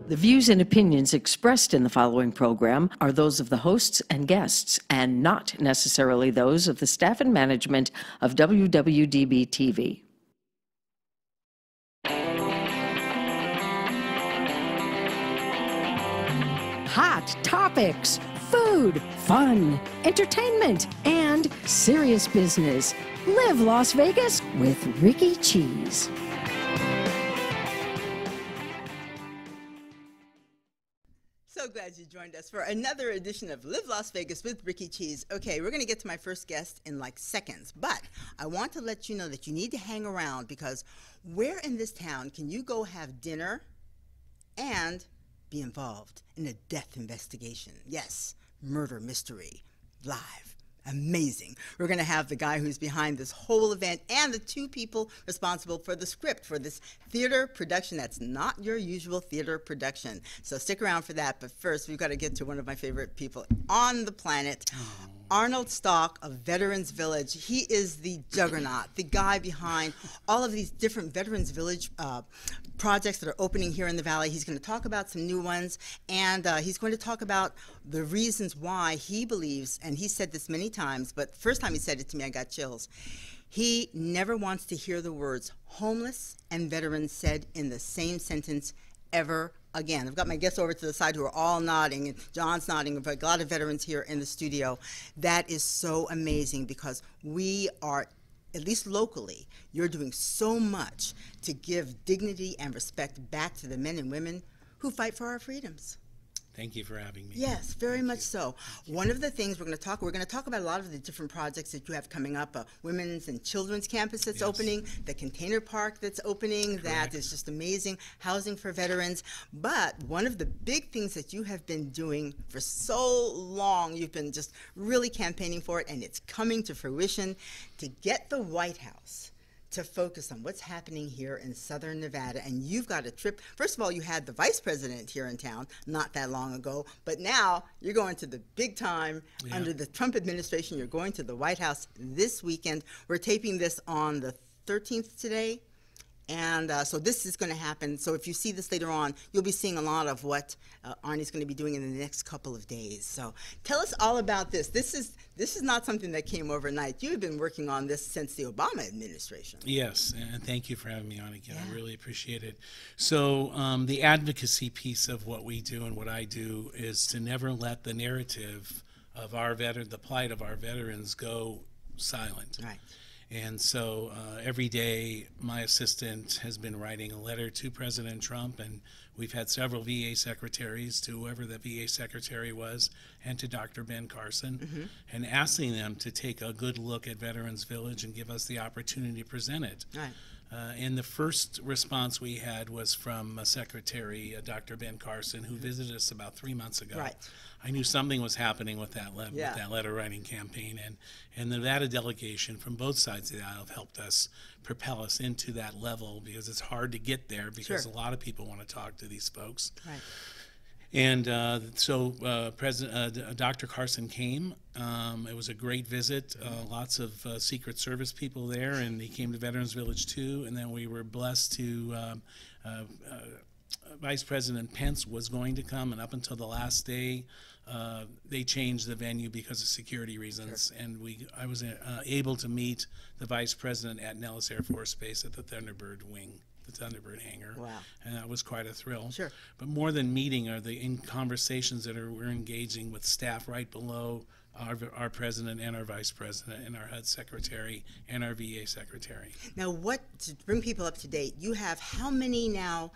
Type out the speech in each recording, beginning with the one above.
The views and opinions expressed in the following program are those of the hosts and guests, and not necessarily those of the staff and management of WWDB-TV. Hot topics, food, fun, entertainment, and serious business. Live Las Vegas with Rikki Cheese. So glad you joined us for another edition of Live Las Vegas with Rikki Cheese. Okay, we're going to get to my first guest in like seconds, but I want to let you know that you need to hang around, because where in this town can you go have dinner and be involved in a death investigation? Yes, murder mystery, live. Amazing. We're going to have the guy who's behind this whole event and the two people responsible for the script for this theater production that's not your usual theater production. So stick around for that. But first, we've got to get to one of my favorite people on the planet. Arnold Stock of Veterans Village. He is the juggernaut, the guy behind all of these different Veterans Village projects that are opening here in the Valley. He's going to talk about some new ones, and he's going to talk about the reasons why he believes, and he said this many times, but the first time he said it to me, I got chills. He never wants to hear the words homeless and veterans said in the same sentence ever again. I've got my guests over to the side who are all nodding, and John's nodding. We've got a lot of veterans here in the studio. That is so amazing, because we are, at least locally, you're doing so much to give dignity and respect back to the men and women who fight for our freedoms. Thank you for having me. Yes, very much so. One of the things we're going to talk about a lot of the different projects that you have coming up, women's and children's campus that's opening, the container park that's opening, that is just amazing, housing for veterans. But one of the big things that you have been doing for so long, you've been just really campaigning for it, and it's coming to fruition, to get the White House to focus on what's happening here in Southern Nevada. And you've got a trip. First of all, you had the vice president here in town not that long ago, but now you're going to the big time under the Trump administration. You're going to the White House this weekend. We're taping this on the 13th today. And so this is going to happen. So if you see this later on, you'll be seeing a lot of what Arnie's going to be doing in the next couple of days. So tell us all about this. This is not something that came overnight. You have been working on this since the Obama administration. Yes, and thank you for having me on again. I really appreciate it. So the advocacy piece of what we do and what I do is to never let the narrative of our the plight of our veterans go silent. Right. And so every day, my assistant has been writing a letter to President Trump, and we've had several VA secretaries, to whoever the VA secretary was, and to Dr. Ben Carson, and asking them to take a good look at Veterans Village and give us the opportunity to present it. Right. And the first response we had was from Secretary Dr. Ben Carson, who visited us about 3 months ago. Right. I knew something was happening with that letter writing campaign, and the Nevada delegation from both sides of the aisle have helped us propel us into that level, because it's hard to get there, because a lot of people want to talk to these folks. Right. And so Dr. Carson came. It was a great visit. Lots of Secret Service people there, and he came to Veterans Village too. And then we were blessed to Vice President Pence was going to come, and up until the last day, they changed the venue because of security reasons. And I was able to meet the Vice President at Nellis Air Force Base at the Thunderbird wing, the Thunderbird hangar. Wow. And that was quite a thrill. Sure. But more than meeting are the conversations that we're engaging with staff right below our president and our vice president and our HUD secretary and our VA secretary. Now, to bring people up to date, you have how many now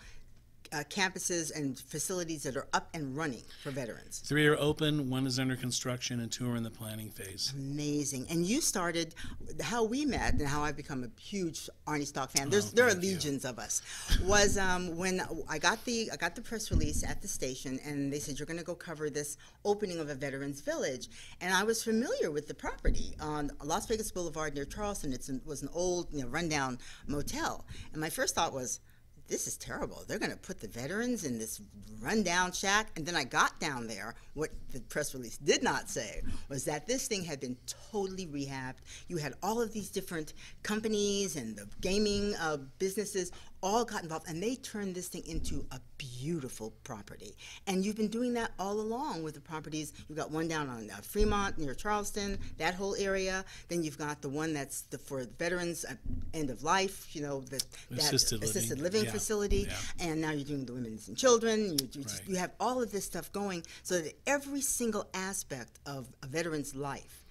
campuses and facilities that are up and running for veterans? 3 are open, 1 is under construction, and 2 are in the planning phase. Amazing. And you started, how we met and how I've become a huge Arnie Stock fan, there are legions of us, was when I got the press release at the station, and they said, you're going to go cover this opening of a veterans village. And I was familiar with the property on Las Vegas Boulevard near Charleston. It was an old, rundown motel. And my first thought was, this is terrible. They're going to put the veterans in this rundown shack. And then I got down there. What the press release did not say was that this thing had been totally rehabbed. You had all of these different companies and the gaming businesses all got involved, and they turned this thing into a beautiful property. And you've been doing that all along with the properties. You've got one down on Fremont near Charleston, that whole area. Then you've got the one that's for veterans end of life, that assisted living facility. Yeah. And now you're doing the women's and children. You have all of this stuff going so that every single aspect of a veteran's life,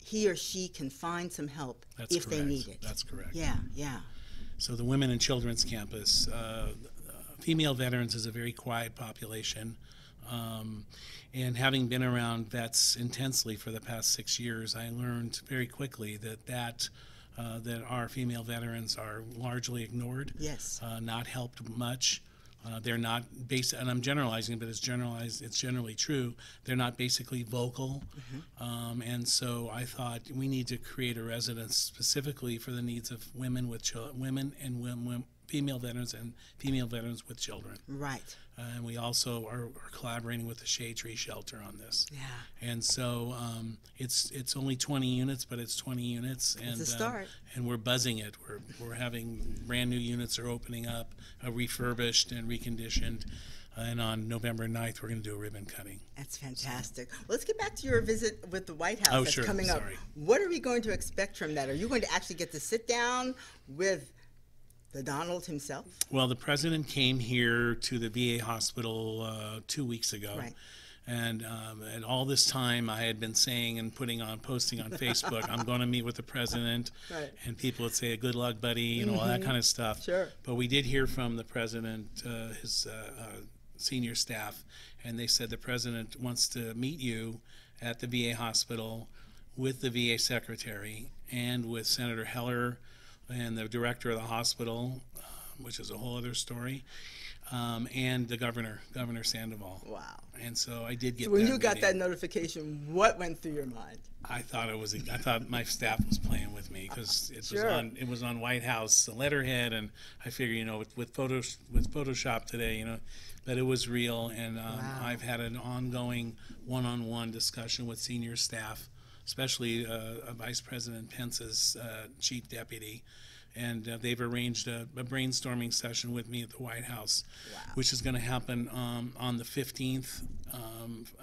he or she can find some help if they need it. That's correct. Yeah, yeah. So the Women and Children's Campus, female veterans is a very quiet population. And having been around vets intensely for the past 6 years, I learned very quickly that our female veterans are largely ignored, yes, not helped much. They're not and I'm generalizing, but it's generally true. They're not basically vocal. Mm-hmm. And so I thought we need to create a residence specifically for the needs of women and female veterans and female veterans with children. Right. And we also are collaborating with the Shade Tree Shelter on this. Yeah. And so it's only 20 units, but it's 20 units. And, it's a start. And we're buzzing it. We're having brand new units are opening up, refurbished and reconditioned. And on November 9th, we're going to do a ribbon cutting. That's fantastic. Well, let's get back to your visit with the White House that's coming up. What are we going to expect from that? Are you going to actually get to sit down with the Donald himself? Well, the president came here to the VA hospital 2 weeks ago. Right. And all this time I had been saying and posting on Facebook, I'm going to meet with the president. Right. And people would say, good luck, buddy, all that kind of stuff. Sure. But we did hear from the president, his senior staff, and they said the president wants to meet you at the VA hospital with the VA secretary and with Senator Heller and the director of the hospital, which is a whole other story, and the governor Sandoval. Wow. And so I did get so when that you got meeting. that notification, what went through your mind? I thought my staff was playing with me because it was on White House letterhead, and I figure with Photoshop today, that it was real. And wow. I've had an ongoing one-on-one discussion with senior staff, especially Vice President Pence's chief deputy, and they've arranged a brainstorming session with me at the White House, wow. which is going to happen on the 15th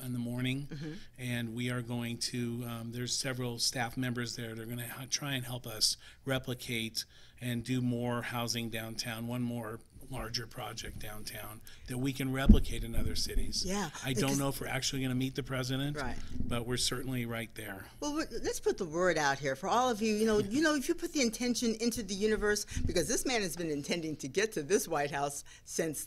in the morning, mm-hmm. and we are going to, there's several staff members there. They're going to try and help us replicate and do more housing downtown, one more larger project downtown that we can replicate in other cities. Yeah. I don't know if we're actually going to meet the president, right. but we're certainly right there. Well, let's put the word out here for all of you. If you put the intention into the universe, because this man has been intending to get to this White House since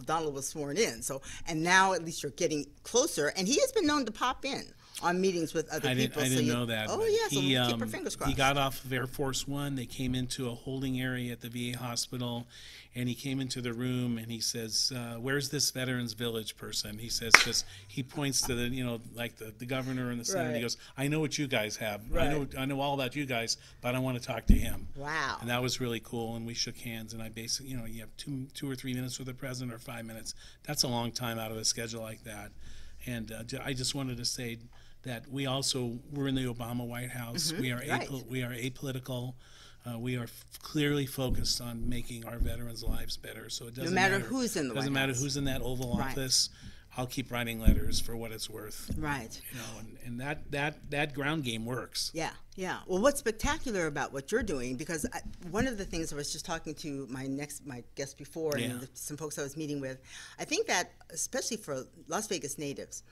Donald was sworn in. So, and now at least you're getting closer, and he has been known to pop in on meetings with other people. I didn't know that. Oh, yeah, so keep our fingers crossed. He got off of Air Force One. They came into a holding area at the VA hospital, and he came into the room, and he says, where's this Veterans Village person? He says, because he points to the governor and the senator. Right. He goes, I know what you guys have. Right. I know all about you guys, but I want to talk to him. Wow. And that was really cool, and we shook hands, and I basically, you have two or 3 minutes with the president or 5 minutes. That's a long time out of a schedule like that. And I just wanted to say that we're in the Obama White House. Mm-hmm. We are apolitical. We are clearly focused on making our veterans' lives better. So it doesn't matter who's in the White House. Doesn't matter who's in that Oval Right. Office. I'll keep writing letters for what it's worth. Right. And that ground game works. Yeah, yeah. Well, what's spectacular about what you're doing, because one of the things I was just talking to my guest before, Yeah. and some folks I was meeting with, I think that especially for Las Vegas natives,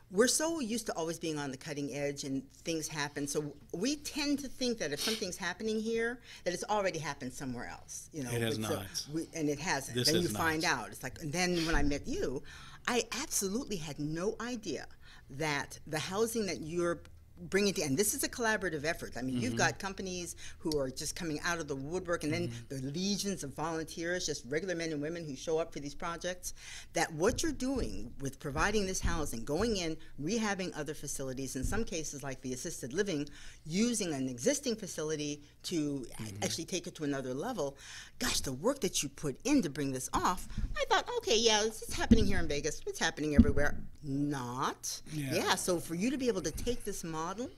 we're so used to always being on the cutting edge and things happen. So we tend to think that if something's happening here, that it's already happened somewhere else. It has not. And it hasn't. This then has you find not. out. It's like, and then when I met you, I absolutely had no idea that the housing that you're bringing to, and this is a collaborative effort. I mean, Mm-hmm. you've got companies who are just coming out of the woodwork, and then the legions of volunteers, just regular men and women who show up for these projects, that what you're doing with providing this housing, going in, rehabbing other facilities, in some cases like the assisted living, using an existing facility to actually take it to another level. Gosh, the work that you put in to bring this off, I thought, okay, yeah, this is happening here in Vegas. It's happening everywhere. Not. Yeah, so for you to be able to take this model,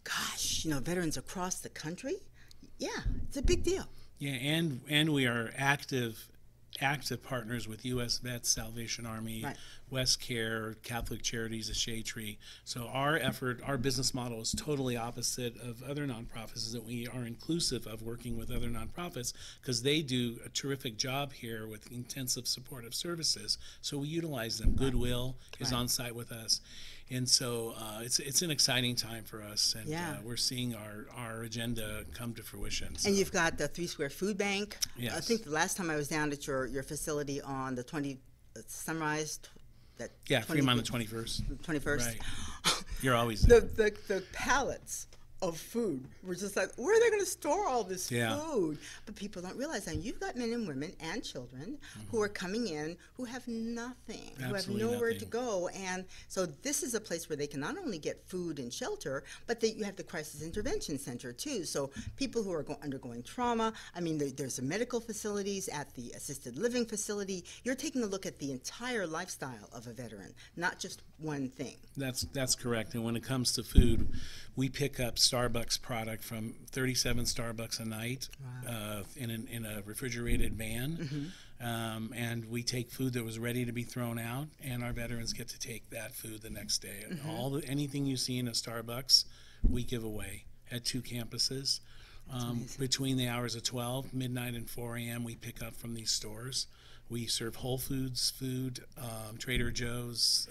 gosh, veterans across the country, yeah, it's a big deal. Yeah, and we are active partners with U.S. Vets, Salvation Army, Right. West Care, Catholic Charities, the Shade Tree. So our business model is totally opposite of other nonprofits, is that we are inclusive of working with other nonprofits because they do a terrific job here with intensive supportive services. So we utilize them. Goodwill is on site with us. And so it's an exciting time for us, and Yeah. we're seeing our agenda come to fruition. So. And you've got the 3 Square Food Bank. Yes. I think the last time I was down at your facility on the Sunrise, that Yeah, Fremont on the 21st. 21st. Right. You're always there. The pallets of food were just like, where are they going to store all this food? But people don't realize that you've got men and women and children who are coming in who have nothing, who have Absolutely nowhere nothing. to go. And so this is a place where they can not only get food and shelter, but you have the Crisis Intervention Center too. So people who are undergoing trauma, I mean, there's the medical facilities at the assisted living facility. You're taking a look at the entire lifestyle of a veteran, not just one thing. That's correct. And when it comes to food, we pick up Starbucks product from 37 Starbucks a night in a refrigerated van. And we take food that was ready to be thrown out, and our veterans get to take that food the next day. And anything you see in a Starbucks, we give away at 2 campuses. Between the hours of 12, midnight, and 4 a.m., we pick up from these stores. We serve Whole Foods food, Trader Joe's,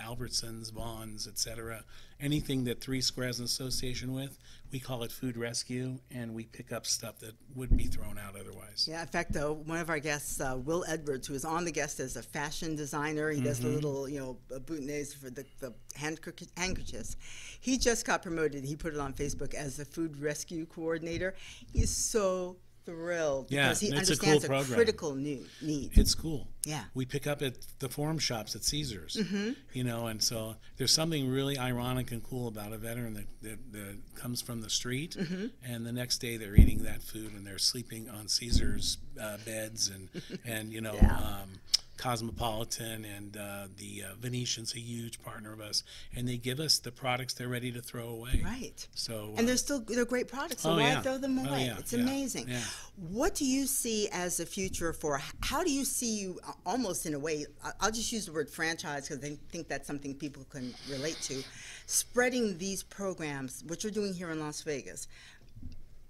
Albertsons, Vaughn's, etc. Anything that 3 Square has an association with, we call it food rescue, and we pick up stuff that would be thrown out otherwise. Yeah, in fact, one of our guests, Will Edwards, who is on the guest as a fashion designer, he does the little, boutonnieres for the handkerchiefs. He just got promoted. He put it on Facebook as the food rescue coordinator. He's so thrilled because he it's a cool understands a program. critical need. It's cool. Yeah. We pick up at the forum shops at Caesars, and so there's something really ironic and cool about a veteran that comes from the street, and the next day they're eating that food and they're sleeping on Caesars beds and Cosmopolitan and the Venetian's a huge partner of us, and they give us the products they're ready to throw away. Right. So and they're great products, so why throw them away? It's amazing. Yeah. What do you see as the future for, how do you see you almost in a way, I'll just use the word franchise because I think that's something people can relate to, spreading these programs, what you're doing here in Las Vegas?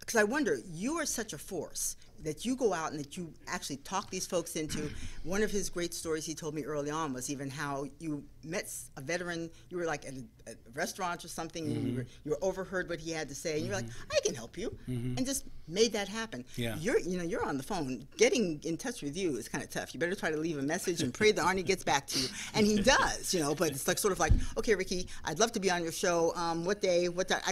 Because I wonder, you are such a force that you go out and that you actually talk these folks into. One of his great stories he told me early on was even how you met a veteran. You were like at a restaurant or something, and you overheard what he had to say, and you're like, I can help you, and just made that happen. Yeah. You're on the phone. Getting in touch with you is kind of tough. You better try to leave a message and pray that Arnie gets back to you, and he does. But it's like sort of like, okay, Rikki, I'd love to be on your show. What day? What time?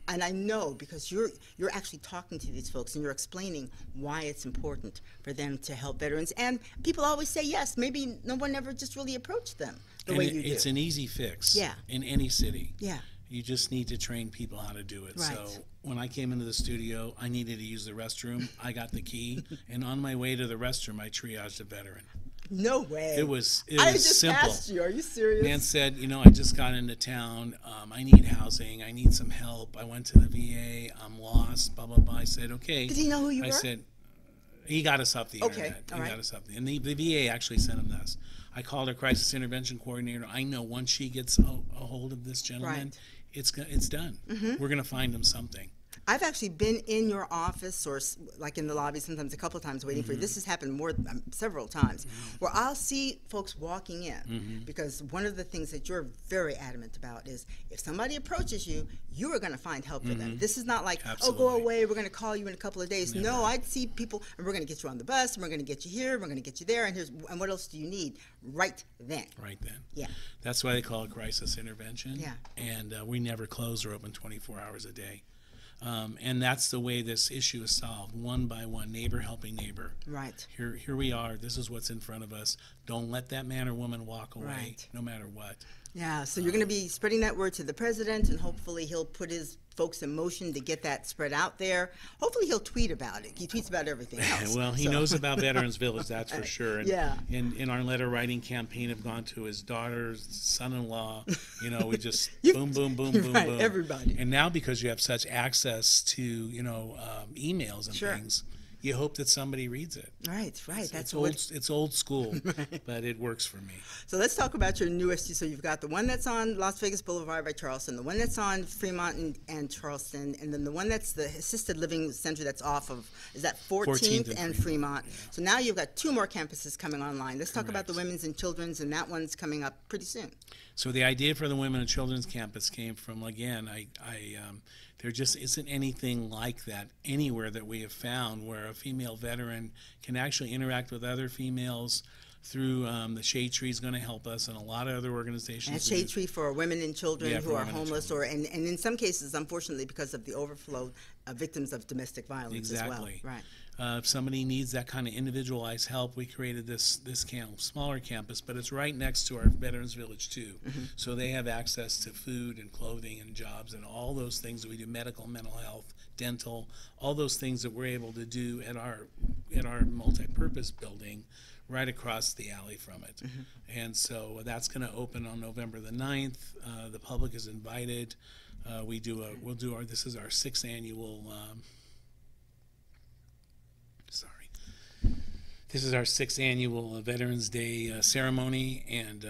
And I know because you're actually talking to these folks and you're explaining why it's important for them to help veterans. And people always say yes. Maybe no one ever just really approached them the way you do. It's an easy fix in any city. Yeah. You just need to train people how to do it. Right. So when I came into the studio, I needed to use the restroom. I got the key, and on my way to the restroom, I triaged a veteran. No way. It was I just simple. asked you. Are you serious? Man said, I just got into town. I need housing. I need some help. I went to the VA. I'm lost. Blah blah blah. I said, okay. Did he know who you were? I said, he got us off the internet. He got us off the, and the VA actually sent him this. I called our crisis intervention coordinator. I know once she gets a hold of this gentleman, it's done. We're going to find him something. I've actually been in your office or like in the lobby sometimes a couple of times waiting for you. This has happened several times where I'll see folks walking in because one of the things that you're very adamant about is if somebody approaches you, you are going to find help for them. This is not like, Absolutely. oh, go away, we're going to call you in a couple of days. Never. No, I'd see people and we're going to get you on the bus and we're going to get you here, we're going to get you there, and what else do you need right then? Right then. Yeah. That's why they call it crisis intervention. Yeah. And we never close. We're open 24 hours a day. And that's the way this issue is solved, one by one, neighbor helping neighbor. Right. Here we are. This is what's in front of us. Don't let that man or woman walk away, Right. no matter what. Yeah, so you're going to be spreading that word to the president, and hopefully he'll put his folks in motion to get that spread out there. Hopefully he'll tweet about it. He tweets about everything else. Well, he knows about Veterans Village, that's for sure. And Yeah. in our letter writing campaign, have gone to his daughter's son-in-law. You know, we just boom, boom, boom, boom, Right, boom. everybody. And now because you have such access to, emails and Sure. things, you hope that somebody reads it. Right. That's It's old school, but it works for me. So let's talk about your newest. So you've got the one that's on Las Vegas Boulevard by Charleston, the one that's on Fremont and Charleston, and then the one that's the assisted living center that's off of, is that 14th and Fremont. Yeah. So now you've got 2 more campuses coming online. Let's talk about the Correct. women's and children's, and that one's coming up pretty soon. So the idea for the Women and Children's Campus came from, again, there just isn't anything like that anywhere that we have found where a female veteran can actually interact with other females through the Shade Tree is going to help us, and a lot of other organizations. And Shade Tree for women and children Yeah, who for are women and homeless, children. and in some cases, unfortunately, because of the overflow, victims of domestic violence as well. Exactly. Right. If somebody needs that kind of individualized help, we created this smaller campus, but it's right next to our Veterans Village too. So they have access to food and clothing and jobs and all those things that we do, medical, mental health, dental, all those things that we're able to do at our multi-purpose building right across the alley from it. And so that's going to open on November the 9th. The public is invited. This is our 6th annual This is our 6th annual Veterans Day ceremony, and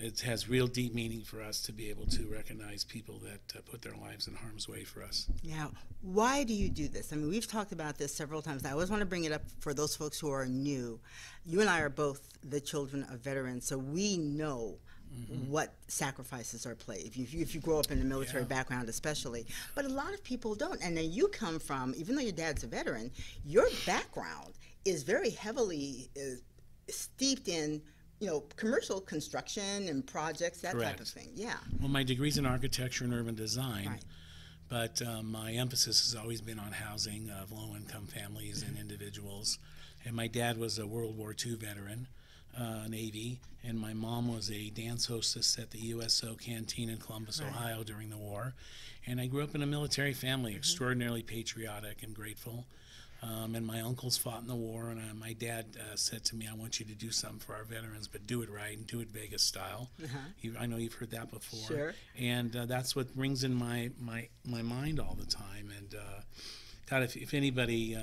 it has real deep meaning for us to be able to recognize people that put their lives in harm's way for us. Now, why do you do this? I mean, we've talked about this several times. I always want to bring it up for those folks who are new. You and I are both the children of veterans, so we know what sacrifices are played if you grow up in a military background especially. But a lot of people don't. And then you come from, even though your dad's a veteran, your background is very heavily steeped in, commercial construction and projects, that type of thing. Yeah. Well, my degree's in architecture and urban design. Right. But my emphasis has always been on housing of low-income families and individuals. And my dad was a World War II veteran, Navy, and my mom was a dance hostess at the USO Canteen in Columbus, Ohio during the war. And I grew up in a military family, extraordinarily patriotic and grateful. And my uncles fought in the war, and my dad said to me, I want you to do something for our veterans, but do it right and do it Vegas style. I know you've heard that before. Sure. And that's what rings in my mind all the time. And God, if anybody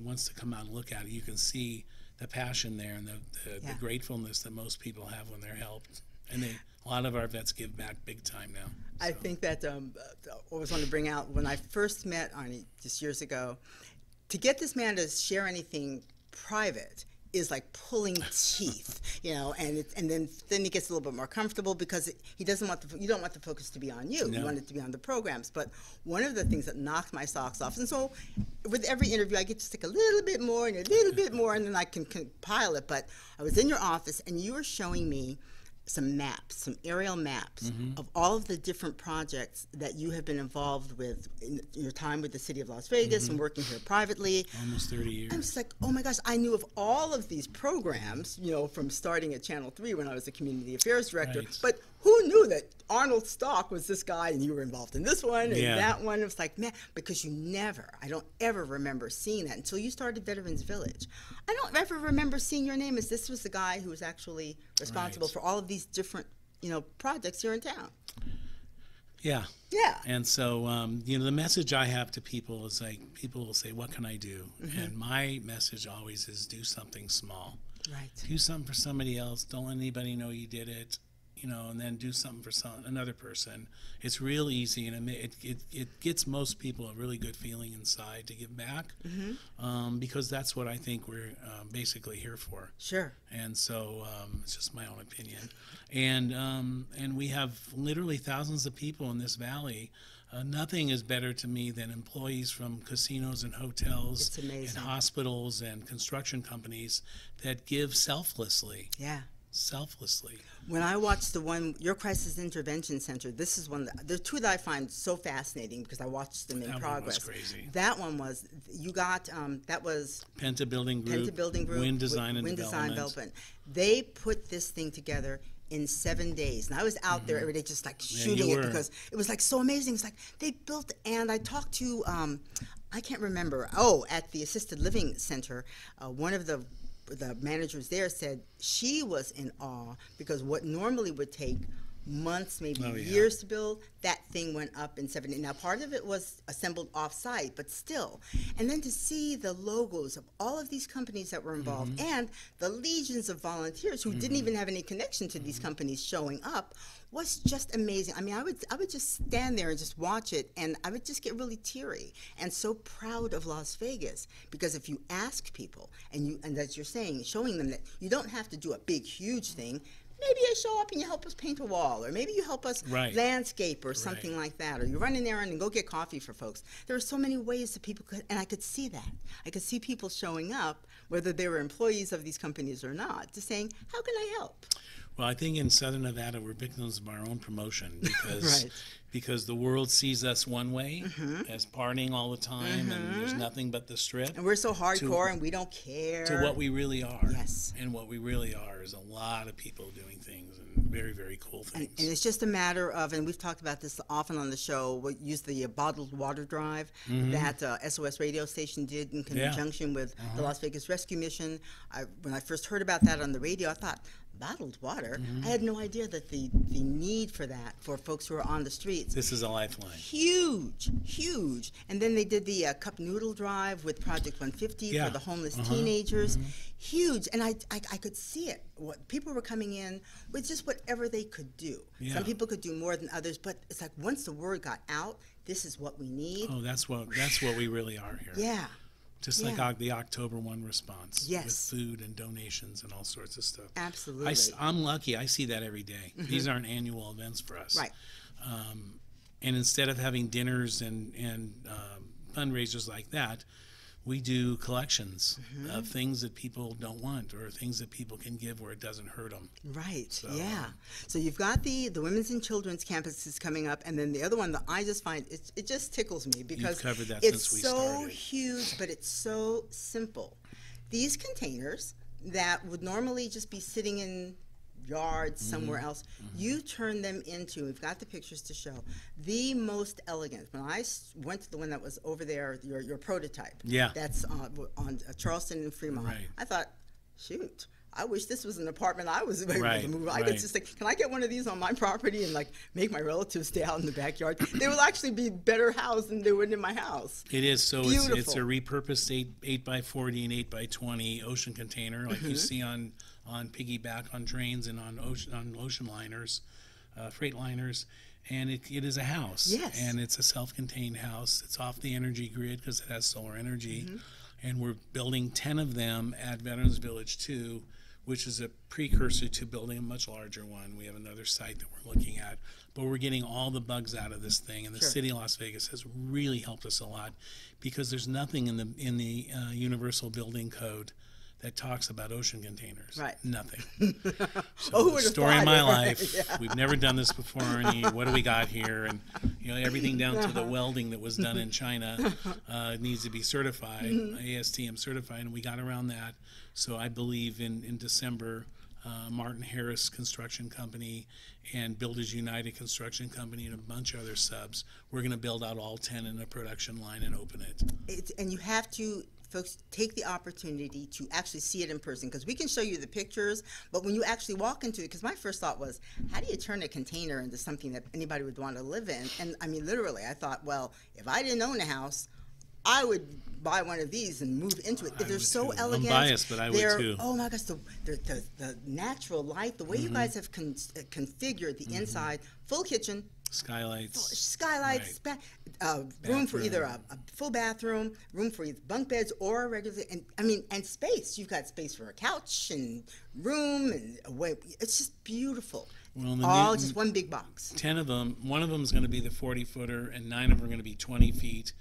wants to come out and look at it, you can see the passion there and the gratefulness that most people have when they're helped. And a lot of our vets give back big time now. So. I think that I always want to bring out, when I first met Arnie just years ago, to get this man to share anything private is like pulling teeth, and then he gets a little bit more comfortable because he doesn't want you don't want the focus to be on you. No. You want it to be on the programs. But one of the things that knocked my socks off, and so with every interview I get to stick a little bit more and a little bit more, and then I can compile it. But I was in your office and you were showing me some maps, some aerial maps of all of the different projects that you have been involved with in your time with the city of Las Vegas and working here privately. Almost 30 years. I'm just like, oh my gosh, I knew of all of these programs, from starting at Channel 3 when I was the community affairs director. Right. But who knew that Arnold Stock was this guy and you were involved in this one and that one? It was like, man, because I don't ever remember seeing that until you started Veterans Village. I don't ever remember seeing your name as this was the guy who was actually responsible for all of these different, projects here in town. Yeah. Yeah. And so, the message I have to people is like, people will say, what can I do? And my message always is do something small. Right. Do something for somebody else. Don't let anybody know you did it. And then do something for another person. It's real easy, and it gets most people a really good feeling inside to give back, because that's what I think we're basically here for. Sure. And so it's just my own opinion. And we have literally thousands of people in this valley. Nothing is better to me than employees from casinos and hotels and hospitals and construction companies that give selflessly. Yeah. Selflessly. When I watched your Crisis Intervention Center, this is there are two that I find so fascinating because I watched them in progress. That one was crazy. That one was, you got, that was Penta Building Group, Penta Building Group, Wind Design and Development. They put this thing together in 7 days. And I was out there every day just like shooting you it were. because it was like so amazing. It's like they built, and I talked to, I can't remember, at the assisted living center, one of the managers there said she was in awe because what normally would take months, maybe years to build, that thing went up in 7 days. Now, part of it was assembled off-site, but still. And then to see the logos of all of these companies that were involved and the legions of volunteers who didn't even have any connection to these companies showing up was just amazing. I mean, I would just stand there and just watch it, and I would just get really teary and so proud of Las Vegas, because if you ask people, and as you're saying, showing them that you don't have to do a big, huge thing. Maybe you show up and you help us paint a wall, or maybe you help us landscape or something like that, or you run an errand and go get coffee for folks. There are so many ways that people could, and I could see that. I could see people showing up, whether they were employees of these companies or not, just saying, how can I help? Well, I think in Southern Nevada, we're victims of our own promotion because because the world sees us one way as partying all the time, and there's nothing but the Strip. And we're so hardcore, and we don't care. To what we really are. Yes. And what we really are is a lot of people doing things, and very, very cool things. And it's just a matter of, and we've talked about this often on the show, we use the bottled water drive that SOS radio station did in conjunction with the Las Vegas Rescue Mission. When I first heard about that on the radio, I thought, bottled water? I had no idea that the need for that for folks who are on the streets. This is a lifeline. Huge, huge. And then they did the cup noodle drive with Project 150 for the homeless teenagers. Huge. And I could see it. People were coming in with just whatever they could do. Some people could do more than others, but it's like once the word got out, this is what we need. Oh, that's what we really are here. Yeah. Just like the October 1 response with Yes. food and donations and all sorts of stuff. Absolutely. I'm lucky. I see that every day. These aren't annual events for us. Right. And instead of having dinners and fundraisers like that, we do collections of things that people don't want or things that people can give where it doesn't hurt them. Right, So you've got the Women's and Children's campuses coming up, and then the other one that I just find, it just tickles me because You've covered that it's since we so started. huge, but it's so simple. These containers that would normally just be sitting in yards somewhere else, you turn them into, we've got the pictures to show, the most elegant. When I went to the one that was over there, your prototype, that's on Charleston and Fremont, I thought, shoot, I wish this was an apartment I was able to move. I could just think, can I get one of these on my property and like make my relatives stay out in the backyard? They will actually be better housed than they would in my house. It is. So Beautiful. it's a repurposed 8x40 and 8x20 ocean container like you see on piggyback on trains and on ocean liners, freight liners. And it is a house. Yes. And it's a self-contained house. It's off the energy grid because it has solar energy. And we're building 10 of them at Veterans Village 2, which is a precursor to building a much larger one. We have another site that we're looking at. But we're getting all the bugs out of this thing. And the city of Las Vegas has really helped us a lot because there's nothing in the Universal Building Code that talks about ocean containers. Right. Nothing. So who the would have story thought of my it, right? life. We've never done this before. What do we got here? And everything down to the welding that was done in China needs to be certified, ASTM certified, and we got around that. So I believe in December, Martin Harris Construction Company and Builders United Construction Company and a bunch of other subs, we're going to build out all 10 in a production line and open it. And you have to, folks, take the opportunity to actually see it in person, because we can show you the pictures, but when you actually walk into it, because my first thought was, how do you turn a container into something that anybody would want to live in? And I mean, literally, I thought, well, if I didn't own a house, I would buy one of these and move into it. They're so elegant. I'm biased, but I would too. Oh my gosh, the natural light, the way you guys have configured the inside, full kitchen, Skylights, room for either a full bathroom, room for either bunk beds or a regular, and space. You've got space for a couch and room and away. It's just beautiful. Well, all just one big box. 10 of them. One of them is going to be the 40-footer, and 9 of them are going to be 20 feet.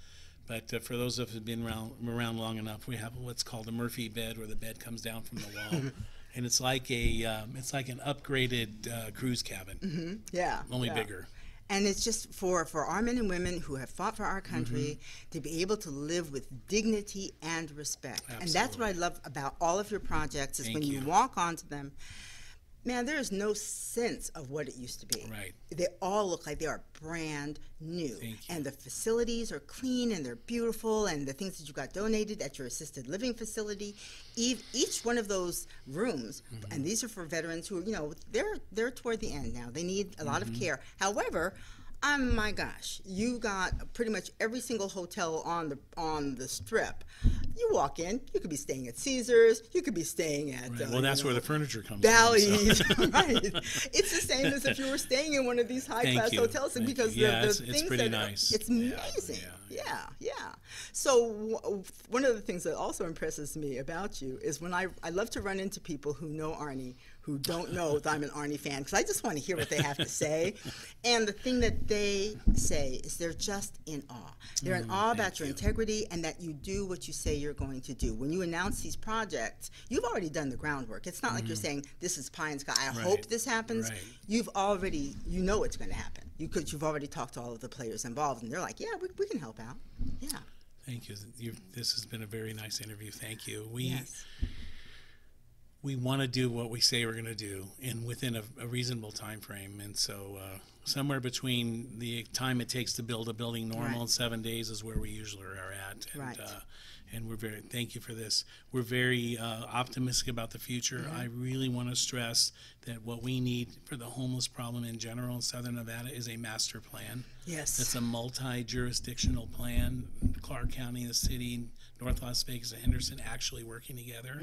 But for those of us who've been around long enough, we have what's called a Murphy bed, where the bed comes down from the wall, and it's like an upgraded cruise cabin. Only bigger. And it's just for our men and women who have fought for our country to be able to live with dignity and respect. Absolutely. And that's what I love about all of your projects is when you walk onto them, Man, there is no sense of what it used to be. Right. They all look like they are brand new. Thank you. And the facilities are clean and they're beautiful, and the things that you got donated at your assisted living facility, each one of those rooms, and these are for veterans who, you know, they're toward the end now. They need a lot of care. However, my gosh, you got pretty much every single hotel on the strip. You walk in, you could be staying at Caesars, you could be staying at Right. Well, that's where the furniture comes Bally's. from. So. Right. It's the same as if you were staying in one of these high-class hotels, because the things pretty that nice. It's amazing. Yeah. So one of the things that also impresses me about you is when I love to run into people who know Arnie, who don't know that I'm an Arnie fan, because I just want to hear what they have to say. And the thing that they say is they're just in awe. They're in awe about your integrity and that you do what you say you're going to do. When you announce these projects, you've already done the groundwork. It's not like you're saying, this is pie in the sky, I hope this happens. Right. You've already, you know it's going to happen. You've already talked to all of the players involved, and they're like, yeah, we can help out. Yeah. Thank you. This has been a very nice interview. Thank you. Yes. We want to do what we say we're going to do within a reasonable time frame, and so somewhere between the time it takes to build a building normal and 7 days is where we usually are at. And, and we're thank you for this. We're very optimistic about the future. I really want to stress that what we need for the homeless problem in general in Southern Nevada is a master plan. Yes. It's a multi-jurisdictional plan. Clark County, the city, North Las Vegas, and Henderson actually working together.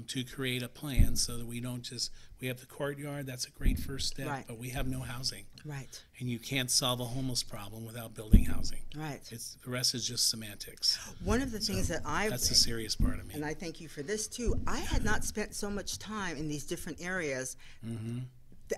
To create a plan so that we don't just, we have the courtyard, that's a great first step, but we have no housing. Right. And you can't solve a homeless problem without building housing. Right. The rest is just semantics. One of the things that that's the serious part of me. And I thank you for this too, I had not spent so much time in these different areas.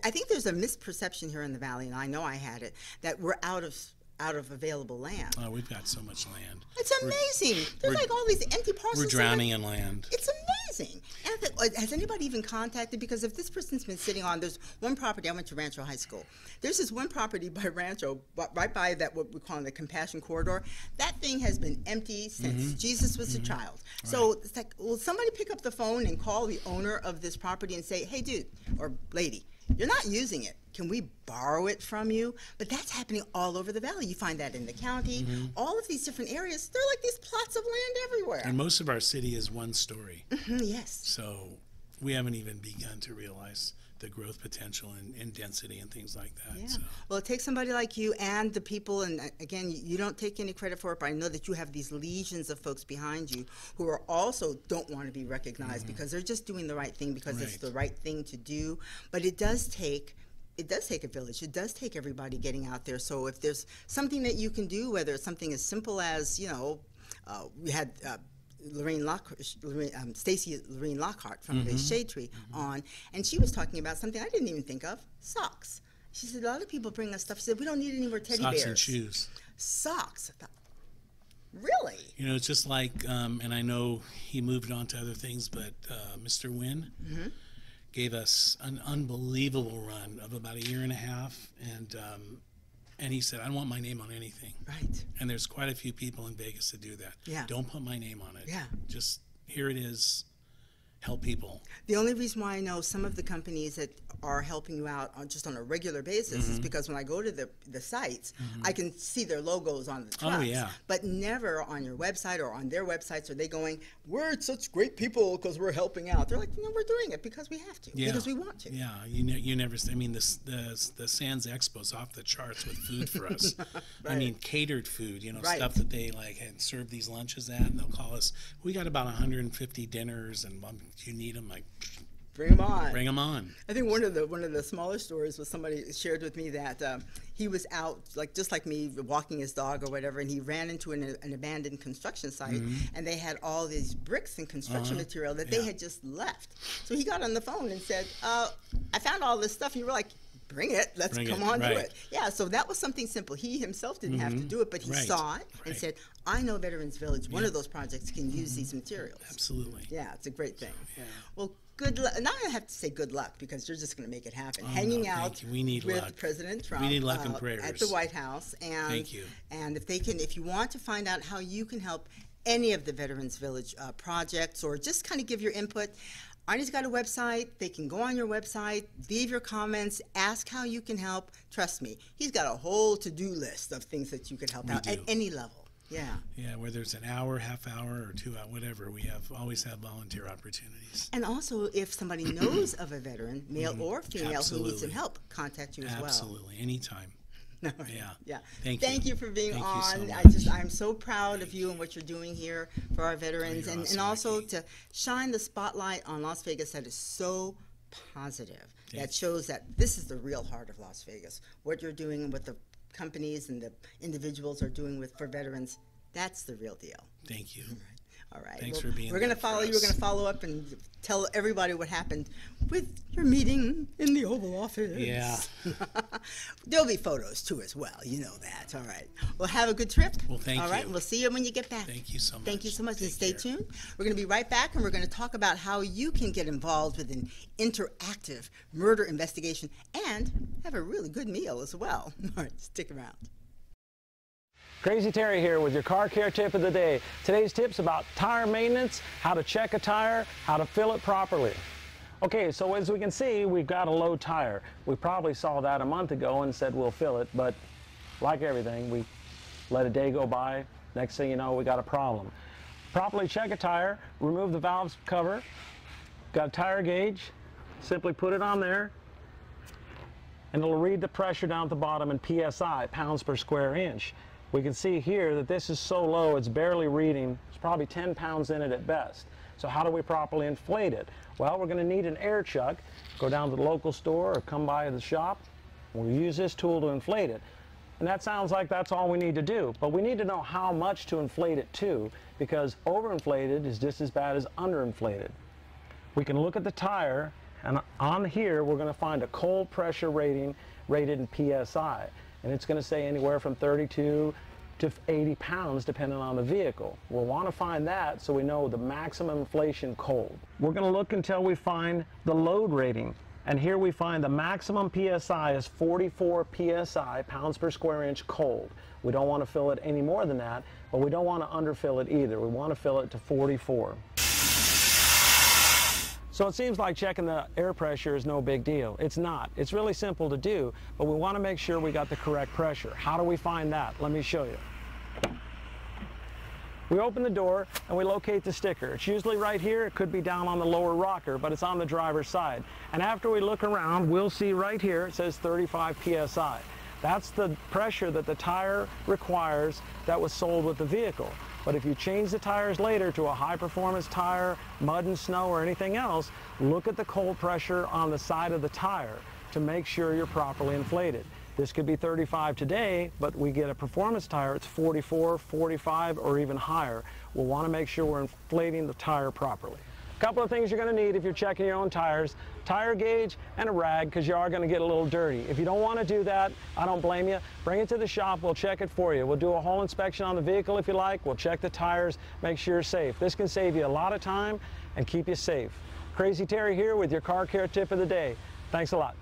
I think there's a misperception here in the Valley, and I know I had it, that we're out of available land. Oh, we've got so much land. It's amazing. There's like all these empty parcels. We're drowning in land. It's amazing. And I think, has anybody even contacted? Because if this person's been sitting on, there's one property, I went to Rancho High School. There's this one property by Rancho, right by that, what we call the Compassion Corridor. That thing has been empty since Jesus was a child. So it's like, will somebody pick up the phone and call the owner of this property and say, hey, dude, or lady, you're not using it. Can we borrow it from you? But that's happening all over the Valley. You find that in the county. All of these different areas, they're like these plots of land everywhere. And most of our city is one story. Yes. So we haven't even begun to realize the growth potential and density and things like that. Yeah. So. Well, it takes somebody like you and the people, and again, you don't take any credit for it, but I know that you have these legions of folks behind you who are also don't want to be recognized because they're just doing the right thing because it's the right thing to do. But it does take a village. It does take everybody getting out there. So if there's something that you can do, whether it's something as simple as, you know, we had Stacy Lorraine Lockhart from the Shade Tree on, and she was talking about something I didn't even think of, socks. She said, a lot of people bring us stuff. She said, we don't need any more teddy bears. Socks and shoes. Socks. I thought, really? You know, it's just like, and I know he moved on to other things, but Mr. Wynn gave us an unbelievable run of about 1.5 years, and he said, I don't want my name on anything. Right. And there's quite a few people in Vegas that do that. Yeah. Don't put my name on it. Yeah. Just, here it is, help people. The only reason why I know some of the companies that are helping you out just on a regular basis is because when I go to the sites, I can see their logos on the trucks. Oh, yeah. But never on your website or on their websites are they going, we're such great people because we're helping out. They're like, no, we're doing it because we have to, because we want to. Yeah, you never, I mean, the Sands Expo's off the charts with food for us. I mean, catered food, you know, stuff that they like had served these lunches at, and they'll call us, we got about 150 dinners, and do you need them? Like, bring them on. Bring them on. I think one of the smaller stories was somebody shared with me that he was out, like just like me, walking his dog or whatever, and he ran into an abandoned construction site, and they had all these bricks and construction material that they had just left. So he got on the phone and said, I found all this stuff. And you were like, bring it. Let's come on to it. Yeah, so that was something simple. He himself didn't have to do it, but he saw it and said, I know Veterans Village, one of those projects can use these materials. Absolutely. Yeah, it's a great thing. Yeah. Well, good luck. Now I have to say good luck because you're just going to make it happen. Hanging out we need with luck. President Trump we need luck and prayers. at the White House. And, thank you. And if you want to find out how you can help any of the Veterans Village projects or just kind of give your input, Arnie's got a website. They can go on your website, leave your comments, ask how you can help. Trust me, he's got a whole to-do list of things that you can help out at any level. Yeah. Yeah, whether it's an hour, half hour, or 2 hours, whatever, we always have volunteer opportunities. And also, if somebody knows of a veteran, male or female, who needs some Absolutely. help, contact you as well. Absolutely, anytime. Yeah. Yeah. Thank you for being Thank on. you so much. I'm so proud of you and what you're doing here for our veterans, you're and awesome, also Rikki. to shine the spotlight on Las Vegas that is so positive. That shows that this is the real heart of Las Vegas. What you're doing and what the companies and the individuals are doing for veterans, that's the real deal. Thank you. All right. Thanks for being We're going to there for follow you. us. We're going to follow up and tell everybody what happened with your meeting in the Oval Office. Yeah. There'll be photos too as well. You know that. All right. Well, have a good trip. Well, thank All right. you. We'll see you when you get back. Thank you so much. Thank you so much. And Take stay care. tuned. We're going to be right back, and we're going to talk about how you can get involved with an interactive murder investigation and have a really good meal as well. All right. Stick around. Crazy Terry here with your car care tip of the day. Today's tip's about tire maintenance, how to check a tire, how to fill it properly. Okay, so as we can see, we've got a low tire. We probably saw that a month ago and said we'll fill it, but like everything, we let a day go by. Next thing you know, we got a problem. Properly check a tire, remove the valve cover, got a tire gauge, simply put it on there, and it'll read the pressure down at the bottom in PSI, pounds per square inch. We can see here that this is so low, it's barely reading. There's probably 10 pounds in it at best. So how do we properly inflate it? Well, we're going to need an air chuck. Go down to the local store or come by the shop. We'll use this tool to inflate it. And that sounds like that's all we need to do. But we need to know how much to inflate it to, because overinflated is just as bad as underinflated. We can look at the tire, and on here we're going to find a cold pressure rating rated in PSI. And it's going to say anywhere from 32 to 80 pounds depending on the vehicle. We'll want to find that so we know the maximum inflation cold. We're going to look until we find the load rating. And here we find the maximum PSI is 44 PSI, pounds per square inch cold. We don't want to fill it any more than that, but we don't want to underfill it either. We want to fill it to 44. So it seems like checking the air pressure is no big deal. It's not. It's really simple to do, but we want to make sure we got the correct pressure. How do we find that? Let me show you. We open the door and we locate the sticker. It's usually right here. It could be down on the lower rocker, but it's on the driver's side. And after we look around, we'll see right here it says 35 PSI. That's the pressure that the tire requires that was sold with the vehicle. But if you change the tires later to a high-performance tire, mud and snow or anything else, look at the cold pressure on the side of the tire to make sure you're properly inflated. This could be 35 today, but we get a performance tire, it's 44, 45, or even higher. We'll want to make sure we're inflating the tire properly. A couple of things you're going to need if you're checking your own tires: tire gauge and a rag, because you are going to get a little dirty. If you don't want to do that, I don't blame you. Bring it to the shop, we'll check it for you. We'll do a whole inspection on the vehicle if you like. We'll check the tires, make sure you're safe. This can save you a lot of time and keep you safe. Crazy Terry here with your car care tip of the day. Thanks a lot.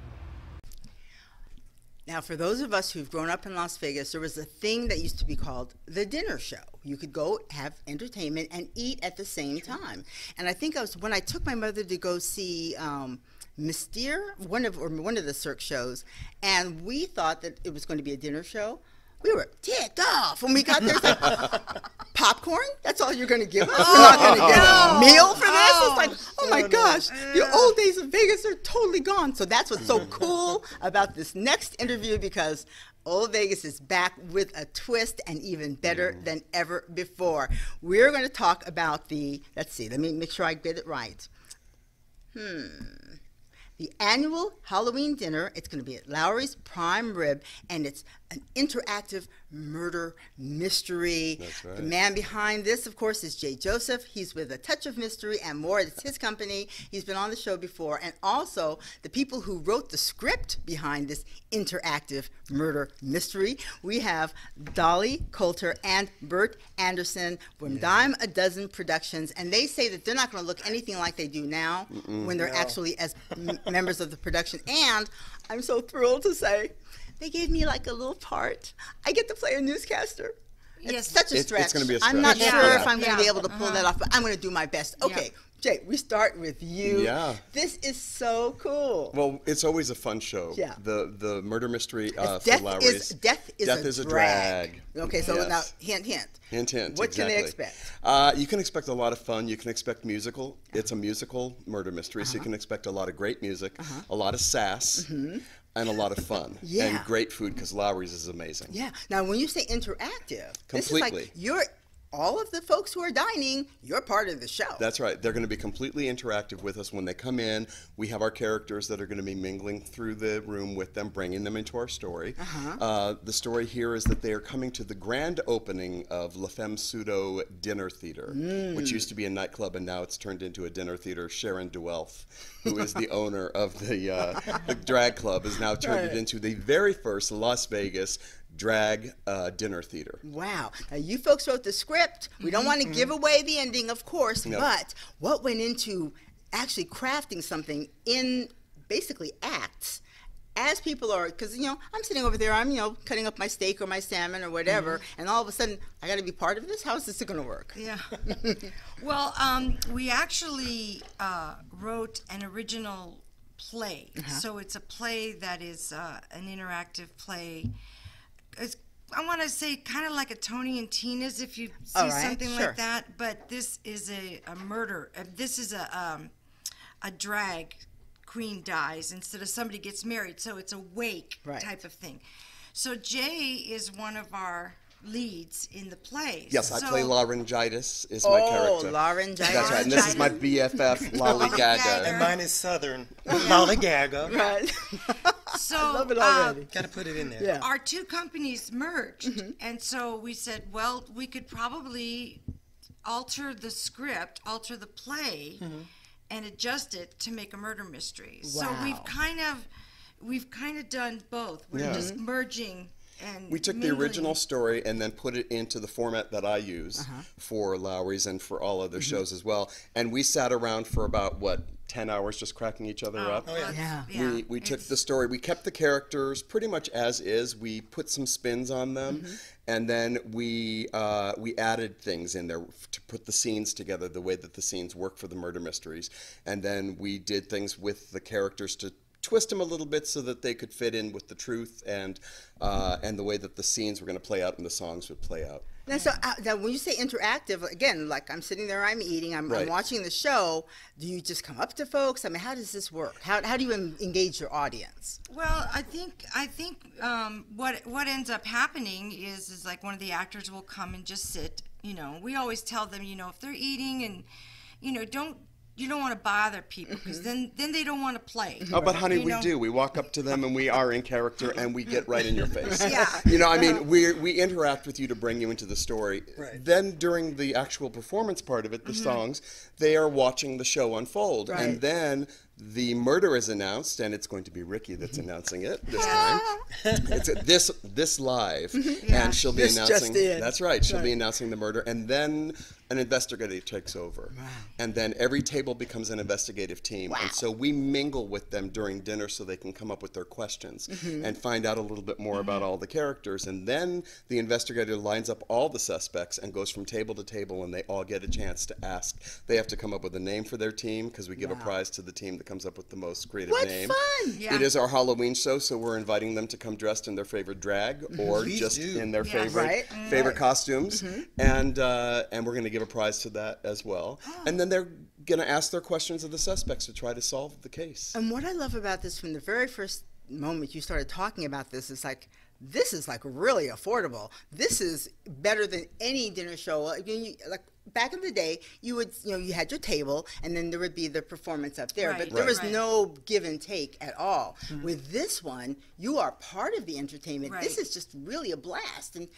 Now, for those of us who've grown up in Las Vegas, there was a thing that used to be called the dinner show. You could go have entertainment and eat at the same time. And I think when I took my mother to go see Mystere, one of the Cirque shows, and we thought that it was going to be a dinner show. We were ticked off when we got there. It's like, popcorn? That's all you're going to give us? We're not going to get a meal for this? It's like, oh my gosh, the old days of Vegas are totally gone. So that's what's so cool about this next interview, because Old Vegas is back with a twist and even better than ever before. We're going to talk about let's see, let me make sure I get it right. The annual Halloween dinner. It's going to be at Lowry's Prime Rib, and it's an interactive murder mystery. That's right. The man behind this, of course, is Jay Joseph. He's with A Touch of Mystery and More. It's his company. He's been on the show before. And also, the people who wrote the script behind this interactive murder mystery. We have Dolly Coulter and Bert Anderson from Dime a Dozen Productions. And they say that they're not going to look anything like they do now when they're actually as members of the production. And I'm so thrilled to say they gave me like a little part. I get to play a newscaster. It's such a stretch. It's going to be a I'm not stretch. sure Yeah. if I'm going to be able to pull that off, but I'm going to do my best. Okay, Jay, we start with you. Yeah. This is so cool. Well, it's always a fun show. Yeah. The murder mystery for Death Lowry's. Death is a drag. Okay, so Yes. now, hint. Hint, What exactly. can they expect? You can expect a lot of fun. You can expect musical. It's a musical murder mystery, so you can expect a lot of great music, a lot of sass, and a lot of fun. Yeah. And great food, because Lowry's is amazing. Yeah. Now, when you say interactive, this is Completely. like all of the folks who are dining, you're part of the show. That's right. They're going to be completely interactive with us when they come in. We have our characters that are going to be mingling through the room with them, bringing them into our story. The story here is that they are coming to the grand opening of La Femme Pseudo Dinner Theater, which used to be a nightclub, and now it's turned into a dinner theater. Sharon DeWelf, who is the owner of the drag club, has now turned it into the very first Las Vegas drag dinner theater. Wow. Now, you folks wrote the script. We don't want to give away the ending, of course, but what went into actually crafting something in basically acts as people are, because, I'm sitting over there, I'm, cutting up my steak or my salmon or whatever, and all of a sudden, I got to be part of this? How is this going to work? Yeah. Well, we actually wrote an original play. So it's a play that is an interactive play. I want to say kind of like a Tony and Tina's, if you see something like that. But this is a murder. This is a drag queen dies instead of somebody gets married. So it's a wake type of thing. So Jay is one of our leads in the play. Yes, I play Laryngitis, is my character. Oh, Laryngitis. That's right, and this is my BFF, Lollygaga. And mine is Southern, Lollygaga. Right. So, I love it already. Got to put it in there. Yeah. Our two companies merged, and so we said, well, we could probably alter the script, alter the play, and adjust it to make a murder mystery. Wow. So we've kind of done both. We're just merging. And We took the original story and then put it into the format that I use for Lowry's and for all other shows as well. And we sat around for about, 10 hours just cracking each other up? Yeah. We took the story, we kept the characters pretty much as is. We put some spins on them, and then we added things in there to put the scenes together, the way that the scenes work for the murder mysteries. And then we did things with the characters to twist them a little bit so that they could fit in with the truth and the way that the scenes were going to play out and the songs would play out. Now, so now when you say interactive, again, like I'm sitting there, I'm eating, I'm watching the show. Do you just come up to folks? I mean, how does this work? How do you engage your audience? Well, I think what ends up happening is like one of the actors will come and just sit. We always tell them, if they're eating and you don't want to bother people because then they don't want to play. Oh, but honey, we do. We walk up to them and we are in character and we get right in your face. Yeah. We interact with you to bring you into the story. Right. Then during the actual performance part of it, the songs, they are watching the show unfold. Right. And then the murder is announced, and it's going to be Rikki that's announcing it this time. It's this live, and she'll be This announcing. just in. That's right. She'll be announcing the murder, and then an investigator takes over, and then every table becomes an investigative team, and so we mingle with them during dinner so they can come up with their questions and find out a little bit more about all the characters, and then the investigator lines up all the suspects and goes from table to table, and they all get a chance to ask. They have to come up with a name for their team because we give a prize to the team that comes up with the most creative name. What fun! Yeah. It is our Halloween show, so we're inviting them to come dressed in their favorite drag or Please just do. in their Right. favorite costumes, and we're going to give a prize to that as well. And then they're going to ask their questions of the suspects to try to solve the case. And what I love about this from the very first moment you started talking about this is like, this is like really affordable. This is better than any dinner show. Like back in the day, you had your table and then there would be the performance up there, but there was no give and take at all. With this one, you are part of the entertainment. This is just really a blast. And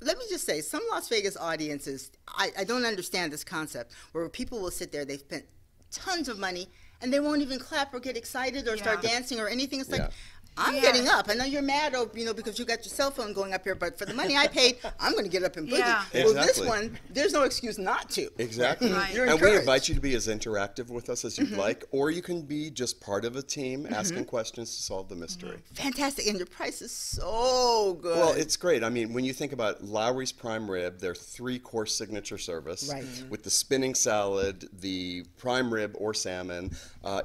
let me just say, some Las Vegas audiences, I don't understand this concept where people will sit there, they've spent tons of money, and they won't even clap or get excited or start dancing or anything. It's like, I'm getting up. I know you're mad, because you got your cell phone going up here, but for the money I paid, I'm going to get up and boogie. Yeah. Well, this Exactly. one, there's no excuse not to. Exactly. Right. You're And we encouraged. invite you to be as interactive with us as you'd like, or you can be just part of a team asking questions to solve the mystery. Fantastic. And your price is so good. Well, it's great. I mean, when you think about Lowry's Prime Rib, their 3-course signature service Right. with the spinning salad, the prime rib or salmon.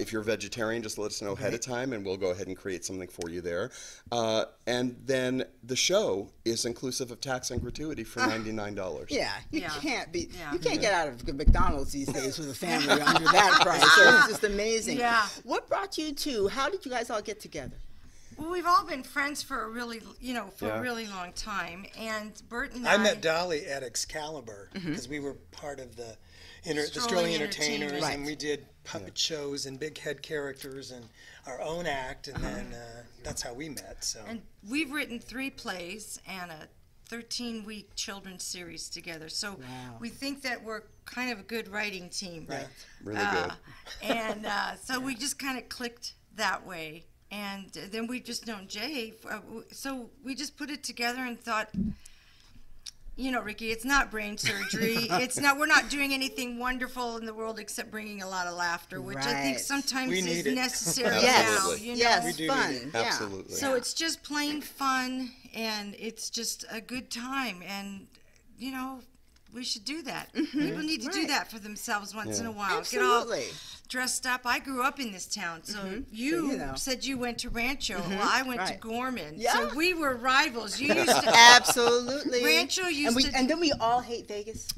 If you're a vegetarian, just let us know ahead of time, and we'll go ahead and create something for you there. And then the show is inclusive of tax and gratuity for $99. Yeah, you Yeah. can't be. Yeah. You can't get out of McDonald's these days with a family under that price. So it's just amazing. Yeah. What brought you to? How did you guys all get together? Well, we've all been friends for a really, Yeah. a really long time. And Bert and I met Dolly at Excalibur Mm-hmm. because we were part of the Strolling Strolling Entertainers. Entertainers, Right. and we did puppet shows and big head characters and our own act, and then that's how we met. So And we've written 3 plays and a 13-week children's series together. So we think that we're kind of a good writing team. Right. Really good. And so we just kind of clicked that way. And then we've just known Jay. So we just put it together and thought, Rikki, it's not brain surgery. We're not doing anything wonderful in the world except bringing a lot of laughter, which I think Right. sometimes We is need it. necessary Yes. now. Yes. We do Fun. need it. Yeah. Absolutely. So it's just plain fun, and it's just a good time, and we should do that. People need to do Right. that for themselves once in a while. Absolutely. Get all dressed up. I grew up in this town, so you know. said you went to Rancho. Well, I went to Right. Gorman. Yeah. So we were rivals. You used to. Absolutely. Rancho used to. And then we all hate Vegas.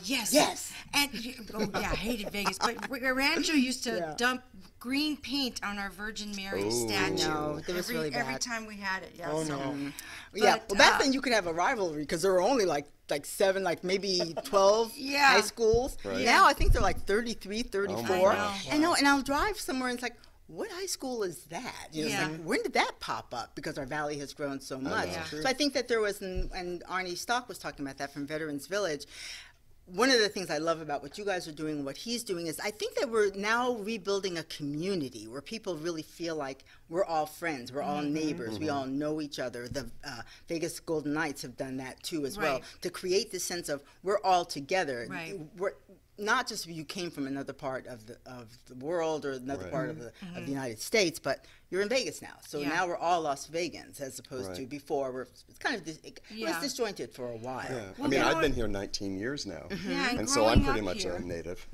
Yes. Yes. And I hated Vegas, but Rancho used to Yeah. dump green paint on our Virgin Mary Oh. statue. No, that was really Every bad. time we had it. Yeah. Oh, so- no. Yeah. But, Well, back then you could have a rivalry because there were only like 7, like maybe 12 Yeah. high schools. Right. Now I think they're like 33, 34. I know. And I'll drive somewhere and it's like, what high school is that? It's Yeah. like, when did that pop up? Because our valley has grown so much. know. So I think that there was, and Arnie Stock was talking about that from Veterans Village. One of the things I love about what you guys are doing and what he's doing is I think that we're now rebuilding a community where people really feel like we're all friends, we're all neighbors, we all know each other. The Vegas Golden Knights have done that too as well, Right. to create this sense of we're all together. Right. We're, not just you came from another part of the world or another Right. part of the United States, but you're in Vegas now. So Yeah. now we're all Las Vegans as opposed to Right. before. It's kind of it was Yeah. disjointed for a while. Yeah. Well, I mean, I've growing- been here 19 years now. Yeah, and And so I'm growing pretty up much here- a native.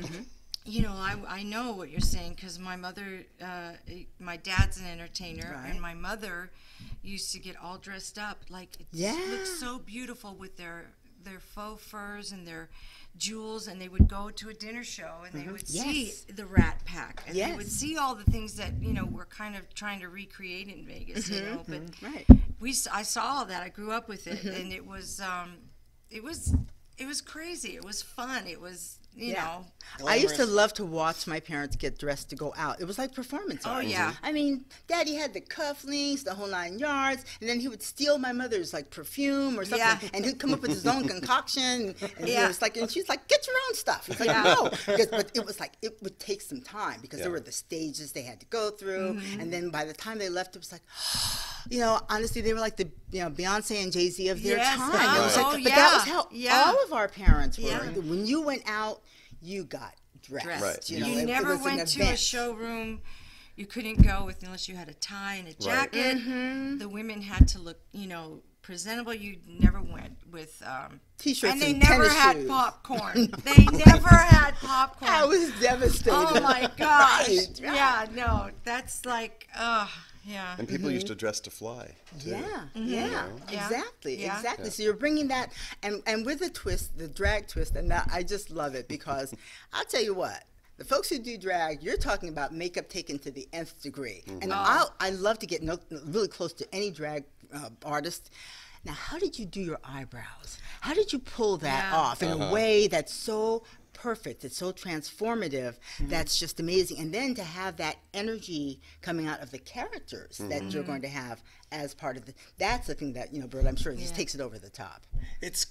I know what you're saying because my mother, my dad's an entertainer, Right. and my mother used to get all dressed up. Like, it Yeah. looked so beautiful with their faux furs and their jewels, and they would go to a dinner show and they would see Yes. the Rat Pack, and they would Yes. see all the things that we're kind of trying to recreate in Vegas, But Right. I saw all that. I grew up with it, and it was crazy. It was fun. It was you know. I used to Glamorous. love to watch my parents get dressed to go out. It was like performance art. yeah. I mean, Daddy had the cufflinks, the whole 9 yards, and then he would steal my mother's like perfume or something, Yeah. and he'd come up with his own concoction. And Yeah. it was like, and she's like, "Get your own stuff." He's like, Yeah. "No," but it was like it would take some time because there Yeah. were the stages they had to go through, Mm-hmm. and then by the time they left, it was like. Honestly, they were like the Beyonce and Jay-Z of their Yes. time. Oh, It was like- oh, but that was yeah. how Yeah. all of our parents were. Yeah. When you went out, you got dressed. Dressed. You, You, know, it never was an went to a event. showroom. You couldn't go with unless you had a tie and a jacket. Mm-hmm. The women had to look, presentable. You never went with T-shirts and they and never tennis had shoes. popcorn. They never had popcorn. I was devastated. Oh my gosh! Right. Yeah, no, that's like, yeah. And people used to dress to fly, too. Yeah, Mm-hmm. yeah, Yeah. exactly, Yeah. exactly. So you're bringing that, and with the twist, the drag twist, and that, I just love it because I'll tell you what, the folks who do drag, you're talking about makeup taken to the nth degree, and I love to get really close to any drag artist. Now, how did you do your eyebrows? How did you pull that Yeah. off in a way that's so perfect, it's so transformative, that's just amazing. And then to have that energy coming out of the characters that you're going to have as part of that's the thing that, Bert, I'm sure just takes it over the top. It's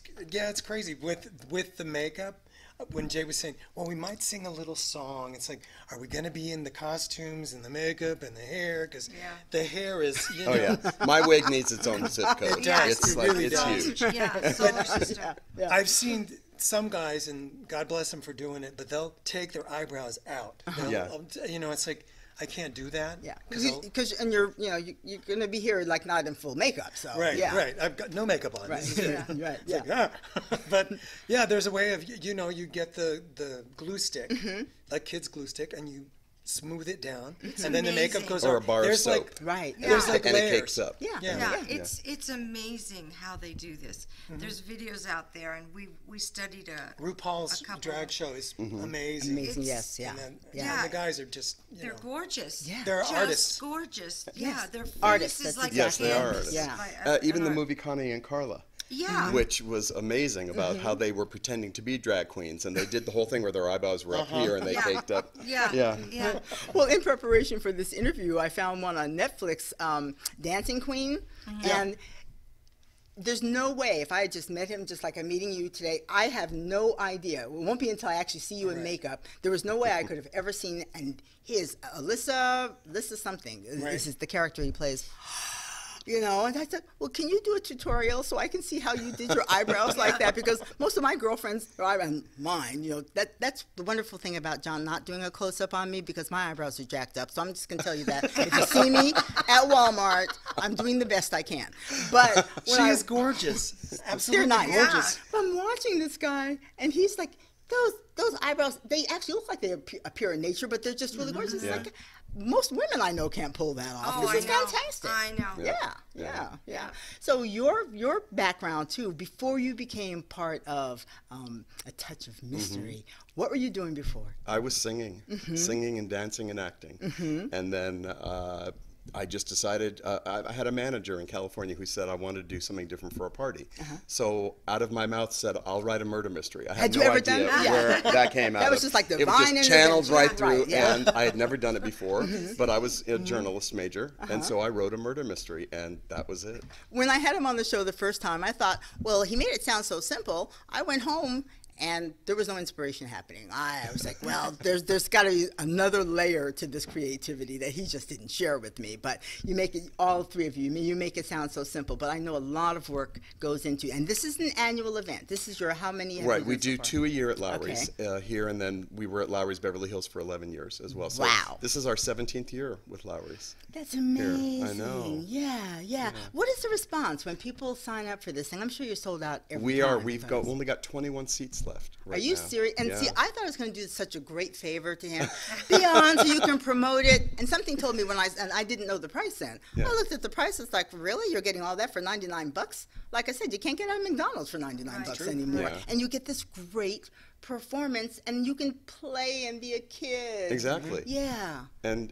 crazy with the makeup. when Jay was saying, well, we might sing a little song, it's like, are we going to be in the costumes and the makeup and the hair? Because the hair is, you know. Oh yeah, my wig needs its own zip code. It does. It's It like really it's does. huge. Yeah, solar system. I've seen some guys, and God bless them for doing it, but they'll take their eyebrows out. Yeah. You know, it's like, I can't do that. Yeah, 'cause because and you're you're gonna be here like not in full makeup, so right, yeah. right. I've got no makeup on. Right, This is it. right, It's like, but yeah, there's a way of, you know, you get the glue stick, like kids' glue stick, and you smooth it down, and then the makeup amazing. goes Or on. a bar of There's soap. like, Right. there's like And layers. it cakes up. Yeah. Yeah, Yeah. it's amazing how they do this. There's videos out there, and we studied a RuPaul's a couple drag of- show is Mm-hmm. amazing. Amazing. It's- Yes. Yeah. And then, Yeah. and the guys are just, you They're know, gorgeous. Yeah. they're Just artists. gorgeous. Yeah, their face Artists, is that's like Yes, a they are canvas artists. Yeah. by Even an the art. movie Connie and Carla. Yeah. Which was amazing about how they were pretending to be drag queens, and they did the whole thing where their eyebrows were up here and they Yeah. caked up. Yeah. Yeah. Yeah. Well, in preparation for this interview, I found one on Netflix, Dancing Queen, and there's no way, if I had just met him just like I'm meeting you today, I have no idea. It won't be until I actually see you in makeup. There was no way I could have ever seen, and he is Alyssa something. This is the character he plays. You know, and I said, well, can you do a tutorial so I can see how you did your eyebrows like that? Because most of my girlfriends, and mine, you know, that's the wonderful thing about John not doing a close-up on me, because my eyebrows are jacked up. So I'm just going to tell you that. If you see me at Walmart, I'm doing the best I can. But She when is gorgeous. Absolutely they're nice. gorgeous. But I'm watching this guy, and he's like, those eyebrows, they actually look like they appear in nature, but they're just really gorgeous. Yeah. It's like, most women I know can't pull that off. Oh, This is I know. fantastic. I know. Yeah. So your background too, before you became part of A Touch of Mystery, what were you doing before? I was singing and dancing and acting. And then I just decided, I had a manager in California who said I wanted to do something different for a party. So out of my mouth said, I'll write a murder mystery. I had Had no you ever idea done that? where that came out That was of. just like It divine was just channeled intervention. right through, Right, yeah. and I had never done it before, but I was a journalist major, and so I wrote a murder mystery, and that was it. When I had him on the show the first time, I thought, well, he made it sound so simple. I went home and there was no inspiration happening. I was like, well, there's got to be another layer to this creativity that he just didn't share with me. But you make it, all three of you, you make it sound so simple. But I know a lot of work goes into, and this is an annual event. This is your, how many? have Right, you we done so do far? 2 a year at Lowry's here, and then we were at Lowry's Beverly Hills for 11 years as well. So Wow. this is our 17th year with Lowry's. That's amazing. I know. Yeah. What is the response when people sign up for this thing? I'm sure you're sold out every We time. are. We've got only got 21 seats left. Are Right you now. serious? And Yeah. see, I thought I was going to do such a great favor to him. Be on so you can promote it. And something told me and I didn't know the price then. Yeah. I looked at the price. It's like, really? You're getting all that for $99? Like I said, you can't get out of McDonald's for $99 anymore. Yeah. And you get this great performance, and you can play and be a kid. Exactly. Yeah. And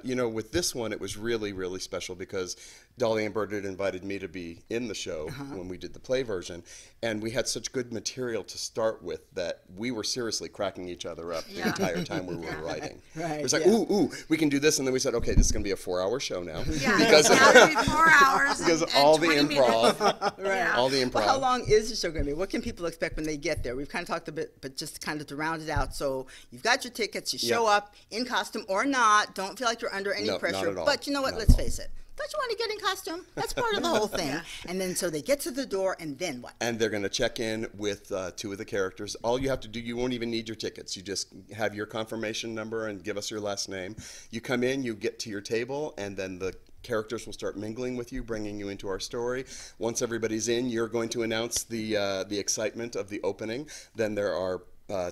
you know, with this one, it was really, really special because Dolly and Bert had invited me to be in the show when we did the play version, and we had such good material to start with that we were seriously cracking each other up the entire time we were writing. Right, It was like, yeah. ooh, we can do this, and then we said, okay, this is going to be a 4-hour show now. Yeah, because it's gotta be 4 hours because and all the 20 improv, minutes. all the improv. Well, how long is the show going to be? What can people expect when they get there? We've kind of talked a bit, but just kind of to round it out. So you've got your tickets. You show up in costume or not. Don't feel like you're under any No, not pressure. at all. But you know what? Not Let's at all. face it. Don't you want to get in costume? That's part of the whole thing. And then so they get to the door, and then what? And they're going to check in with 2 of the characters. All you have to do, you won't even need your tickets. You just have your confirmation number and give us your last name. You come in, you get to your table, and then the characters will start mingling with you, bringing you into our story. Once everybody's in, you're going to announce the excitement of the opening. Then there are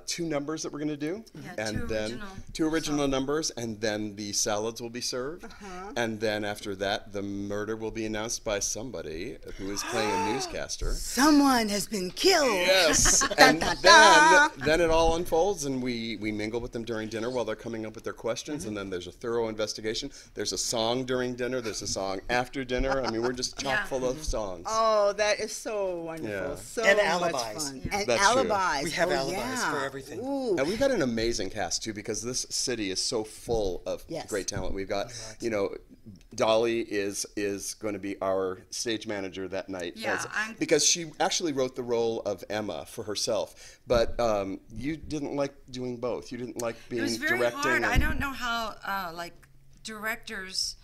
2 numbers that we're going to do, and then 2 original numbers, and then the salads will be served, and then after that, the murder will be announced by somebody who is playing a newscaster. Someone has been killed. Yes, and Da, da, da. then it all unfolds, and we mingle with them during dinner while they're coming up with their questions, and then there's a thorough investigation. There's a song during dinner. There's a song after dinner. I mean, we're just chock full of songs. Oh, that is so wonderful. Yeah. So And much alibis. fun. Yeah. And That's true. alibis. We have Oh, alibis yeah. for everything. Ooh. And we've got an amazing cast too, because this city is so full of Yes. great talent. We've got, you know, Dolly is going to be our stage manager that night. Yeah, because she actually wrote the role of Emma for herself. But you didn't like doing both. You didn't like being It was very directing. hard. I don't know how like directors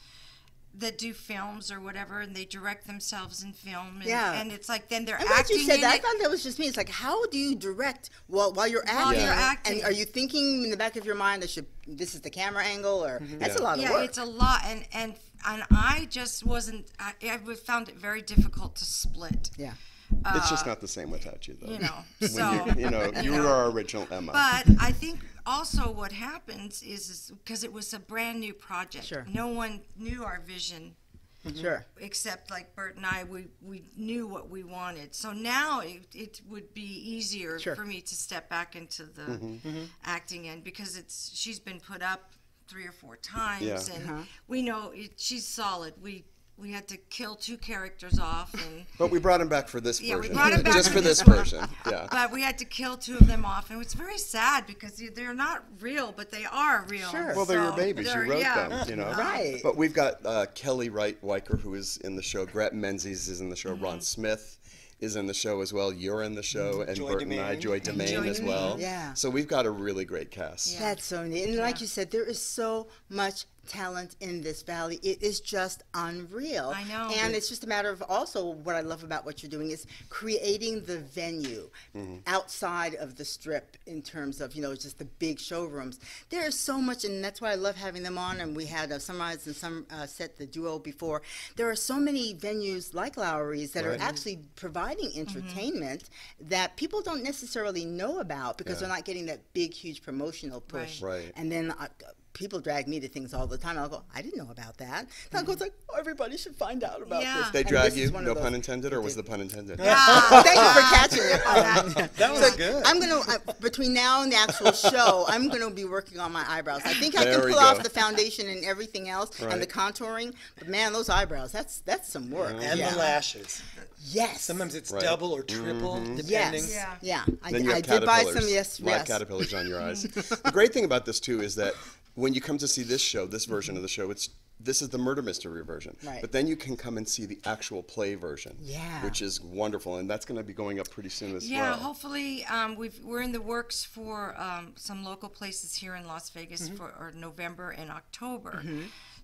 that do films or whatever, and they direct themselves in film, and, and it's like then they're I'm glad acting you said in that. I it. thought that was just me. It's like, how do you direct while you're acting? While you're acting. And are you thinking in the back of your mind, this is the camera angle, or that's a lot of Yeah, work. it's a lot, and I just wasn't. I found it very difficult to split. Yeah. It's just not the same without you, though. You know, When so you were our original Emma. But I think also what happens is because it was a brand new project. Sure. No one knew our vision. Sure. Except like Bert and I, we knew what we wanted. So now it would be easier for me to step back into the acting end because she's been put up 3 or 4 times, and we know she's solid. We had to kill 2 characters off, but we brought him back for this version. we brought him back just for for this one. version. Yeah. But we had to kill 2 of them off, and it's very sad because they're not real, but they are real. Sure. Well, they're your babies. You wrote them, you know. Right. But we've got Kelly Wright Weicker, who is in the show. Gret Menzies is in the show. Ron Smith is in the show as well. You're in the show, and Joy Bert and I, Demain. Joy Demain as well. Yeah. So we've got a really great cast. Yeah. That's so neat. And like you said, there is so much talent in this valley. It is just unreal. I know. And it's just a matter of also what I love about what you're doing is creating the venue outside of the strip in terms of, just the big showrooms. There is so much, and that's why I love having them on. And we had Sunrise and Set, the duo before. There are so many venues like Lowry's that are actually providing entertainment that people don't necessarily know about because they're not getting that big, huge promotional push. Right. And then people drag me to things all the time. I'll go, I didn't know about that. And I'll go, it's like, everybody should find out about this. They And drag this you, is one of no those- pun intended, or was the pun intended? Thank you for catching it. That was good. I'm going to, between now and the actual show, I'm going to be working on my eyebrows. I think I There can we pull go. off the foundation and everything else and the contouring. But man, those eyebrows, that's some work. And the lashes. Yes. Sometimes it's double or triple, depending. Yes. Yeah. Then you have I did buy some, caterpillars, black caterpillars on your eyes. The great thing about this, too, is that when you come to see this show, this version of the show, this is the murder mystery version. Right. But then you can come and see the actual play version, which is wonderful, and that's going to be going up pretty soon as well. Yeah, hopefully we're in the works for some local places here in Las Vegas for November and October.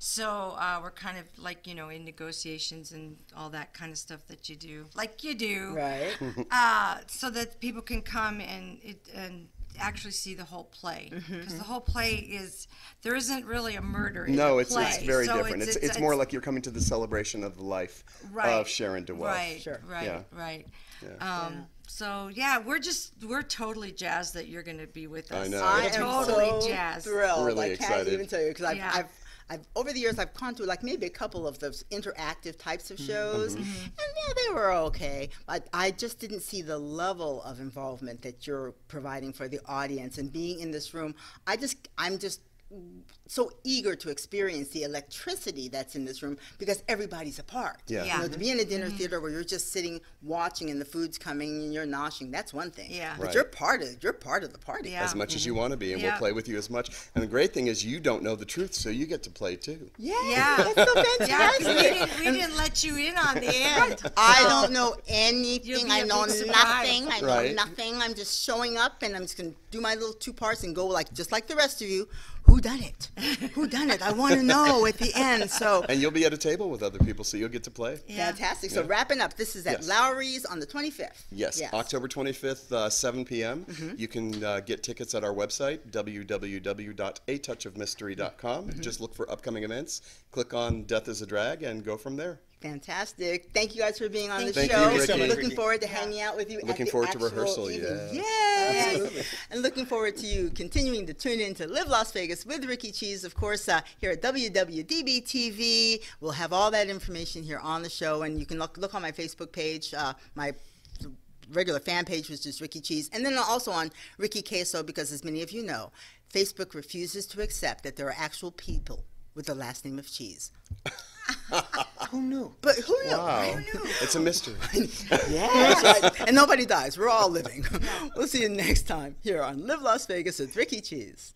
So we're kind of like, in negotiations and all that kind of stuff that you do, like you do. Right. So that people can come and actually see the whole play. Because the whole play there isn't really a murder in No, the it's play. very So different. It's more like you're coming to the celebration of the life of Sharon DeWolf. Right, Sure. right, Yeah. right. So yeah, we're totally jazzed that you're going to be with us. I know. I It's am totally so jazzed. thrilled. Really I can't excited. even tell you because Yeah. I've over the years I've gone to like maybe a couple of those interactive types of shows, and they were okay. But I just didn't see the level of involvement that you're providing for the audience and being in this room. I'm just so eager to experience the electricity that's in this room because everybody's a part. Yeah. Yeah. To be in a dinner theater where you're just sitting watching and the food's coming and you're noshing, that's one thing. Yeah. But Right. you're part of the party. Yeah. As much as you want to be, and we'll Yeah. play with you as much. And the great thing is you don't know the truth, so you get to play too. Yeah. Yeah. That's so Yeah, 'cause fantastic. we didn't let you in on the end. I don't know You'll anything. be I a know big nothing. surprise. I know Right. nothing. I'm just showing up and I'm just going to do my little 2 parts and go just like the rest of you. Who done it? Who done it? I want to know at the end. So And you'll be at a table with other people, so you'll get to play. Yeah. fantastic. So wrapping up, this is at Yes. Lowry's on the 25th. Yes, October 25th, 7 p.m. You can get tickets at our website, WWDBTV.com. Just look for upcoming events, click on Death is a Drag, and go from there. Fantastic. Thank you guys for being on the Thank show. you, Rikki. Looking Rikki. forward to hanging out with you. Looking at the forward to actual rehearsal, evening. yes. Yes. And looking forward to you continuing to tune in to Live Las Vegas with Rikki Cheese. Of course, here at WWDBTV. We'll have all that information here on the show. And you can look on my Facebook page, my regular fan page, which is Rikki Cheese. And then also on Rikki Queso, because as many of you know, Facebook refuses to accept that there are actual people with the last name of Cheese. Who knew? But who knew? Wow, it's a mystery. Yeah, that's right. And nobody dies. We're all living. We'll see you next time here on Live Las Vegas with Rikki Cheese.